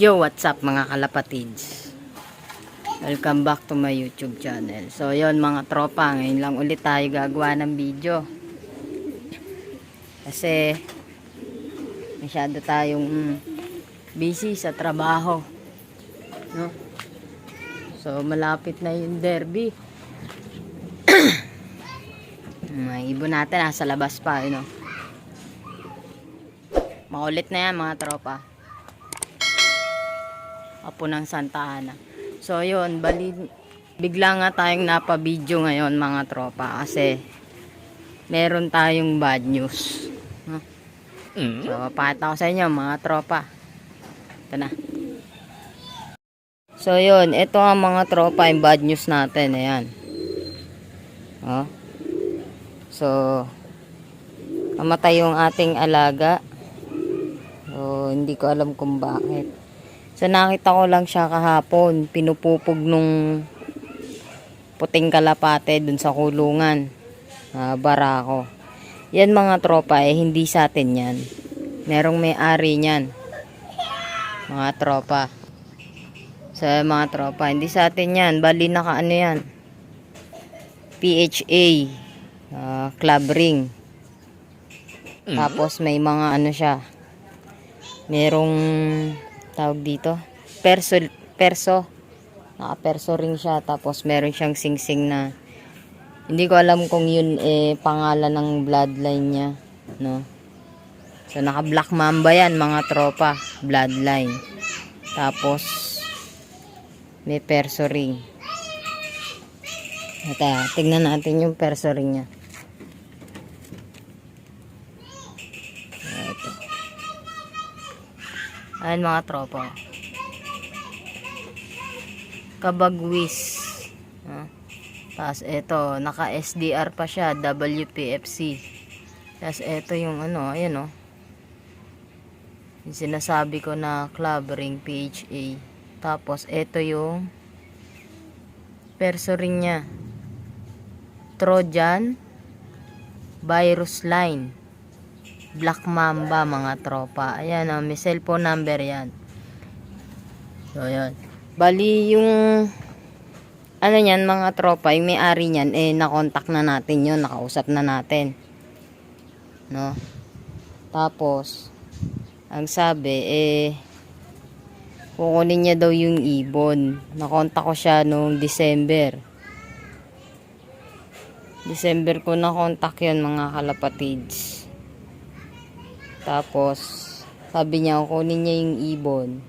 Yo, what's up mga kalapatids? Welcome back to my YouTube channel. So, yon mga tropa, ngayon lang ulit tayo gagawa ng video. Kasi, masyado tayong busy sa trabaho. No? So, malapit na yung derby. May ibon natin nasa labas pa, you know. Makulit na yan mga tropa. Apo ng Santa Ana. So yun, bigla nga tayong napabidyo ngayon mga tropa kasi meron tayong bad news. So papakita ko sa inyo mga tropa. Ito na. So yun, ito ang mga tropa yung bad news natin. Ayan. Oh. So namatay yung ating alaga. So hindi ko alam kung bakit. So nakita ko lang siya kahapon, pinupupog nung puting kalapate dun sa kulungan. Barako. Yan mga tropa hindi sa atin yan. Merong may-ari niyan. Mga tropa. So mga tropa, hindi sa atin yan. Bali nakaano yan. PHA. Club ring. Tapos may mga ano siya. Merong tawag dito perso naka-perso ring siya, tapos meron siyang singsing na hindi ko alam kung yun pangalan ng bloodline niya, no? So naka black mamba yan mga tropa, bloodline, tapos may perso ring. Tignan natin yung perso ring niya. Ayan mga tropa. Kabagwis. Tapos ito, naka SDR pa siya, WPFC. Tapos ito yung ano, ayan o. Yung sinasabi ko na club ring PHA. Tapos ito yung perso ring niya. Trojan virus line. Black Mamba mga tropa. Ayan may cellphone number yan. So ayan. Bali yung ano yan mga tropa, yung may-ari niyan na-contact na natin yun, nakausap na natin. No? Tapos ang sabi kukunin niya daw yung ibon. Na-contact ko siya noong December ko na-contact yun mga kalapatids. Tapos, sabi niya, kunin niya yung ibon.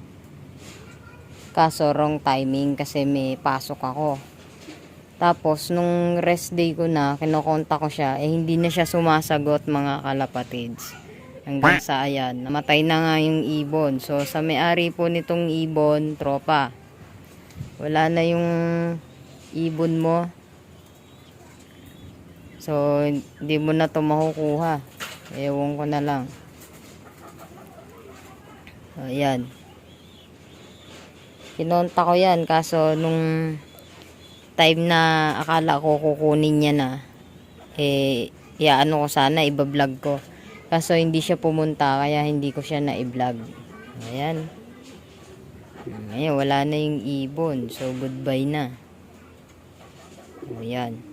Kaso, wrong timing kasi may pasok ako. Tapos, nung rest day ko na, kinokontak ko siya, hindi na siya sumasagot mga kalapatids. Hanggang sa ayan, namatay na nga yung ibon. So, sa may-ari po nitong ibon, tropa, wala na yung ibon mo. So, hindi mo na ito makukuha. Ewan ko na lang. Ayan. Kinonta ko yan. Kaso nung time na akala ko kukunin niya na, ano ko sana, iba-vlog ko. Kaso hindi siya pumunta, kaya hindi ko siya na-i-vlog. Ayan. Ngayon, wala na yung ibon. So, goodbye na. Ayan.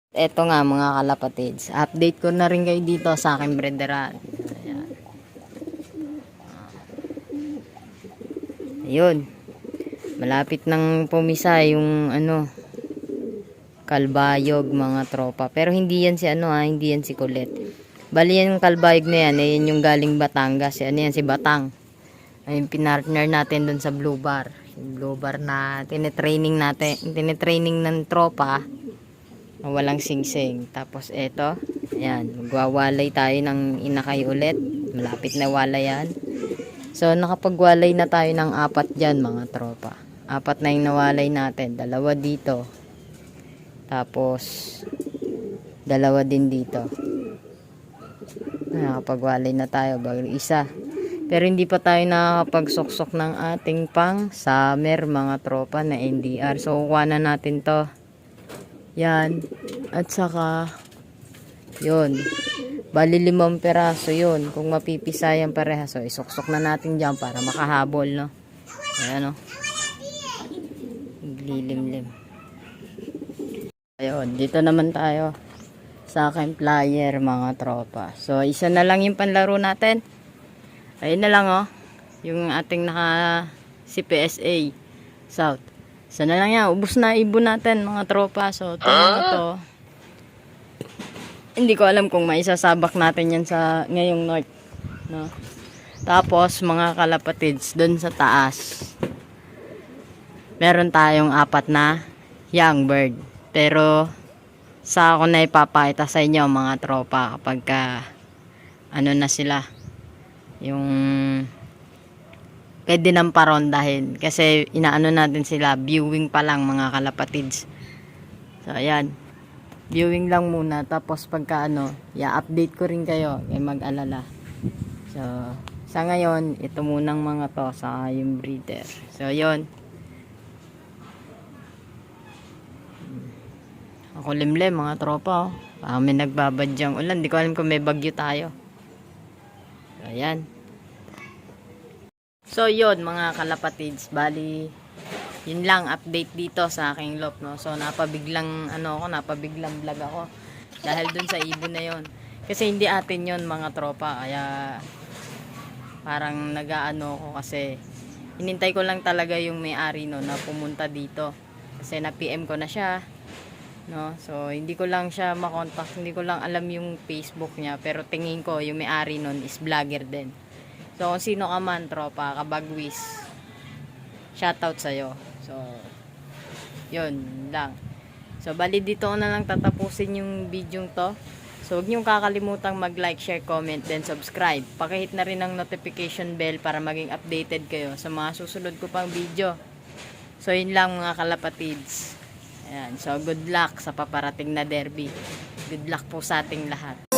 Eto nga mga kalapatids, update ko na rin kayo dito sa aking brederan. Ayun, malapit nang pumisa yung kalbayog mga tropa. Pero hindi yan si hindi yan si Kulit. Bali yan yung kalbayog na yan, yan yung galing Batangas. Yan si Batang. Ayun, pinartner natin dun sa Blue Bar. Yung Blue Bar na tinetraining ng tropa. Walang singsing. Tapos eto, ayan, magwawalay tayo ng inakay ulit. Malapit na walay yan. So nakapagwalay na tayo ng 4 dyan mga tropa. 4 na yung nawalay natin. 2 dito. Tapos 2 din dito. Nakapagwalay na tayo. Bagay isa. Pero hindi pa tayo nakakapagsuksok ng ating pang summer mga tropa na NDR. So kukuha na natin to. Yan. At saka yun. Bali 5 peraso yun. Kung mapipisa yan parehas, so isuksok na natin dyan para makahabol, no? Ayan, no? Lilimlim. Ayun, dito naman tayo sa aking flyer, mga tropa. So, isa na lang yung panlaro natin. Ayun na lang, oh. Yung ating naka CPSA South. Isa na lang yan. Ubus na ibon natin, mga tropa. So, ito na to. Hindi ko alam kung maisasabak natin yan sa ngayong north, no? Tapos mga kalapatids doon sa taas, meron tayong 4 na young bird, pero sa ako na ipapakita sa inyo, mga tropa, kapag ano na sila, yung pwede nang parondahin, kasi inaano natin sila, viewing pa lang, mga kalapatids. So ayan, viewing lang muna, tapos pagka i-update ko rin kayo, may mag-alala. So, sa ngayon, ito munang mga to, sa yung breeder. So, yon. Ako limlim, mga tropa, oh. May nagbabadyang ulan, di ko alam kung may bagyo tayo. So, ayan. So, yon, mga kalapatids, bali, yun lang update dito sa aking loft, no. So napabiglang napabiglang vlog ako dahil dun sa ibon na yon. Kasi hindi atin yon, mga tropa, kaya parang nagaano ko, kasi hinintay ko lang talaga yung may-ari no na pumunta dito. Kasi na PM ko na siya, no. So hindi ko lang siya makontak, hindi ko lang alam yung Facebook niya, pero tingin ko yung may-ari nun is vlogger din. So kung sino ka man, tropa, kabagwis, shoutout sa'yo. So, yun lang. So, bali dito ko na lang tatapusin yung video to. So, huwag niyong kakalimutang mag-like, share, comment, then subscribe. Pakihit na rin ang notification bell para maging updated kayo sa mga susunod ko pang video. So, yun lang, mga kalapatids. Ayan. So, good luck sa paparating na derby. Good luck po sa ating lahat.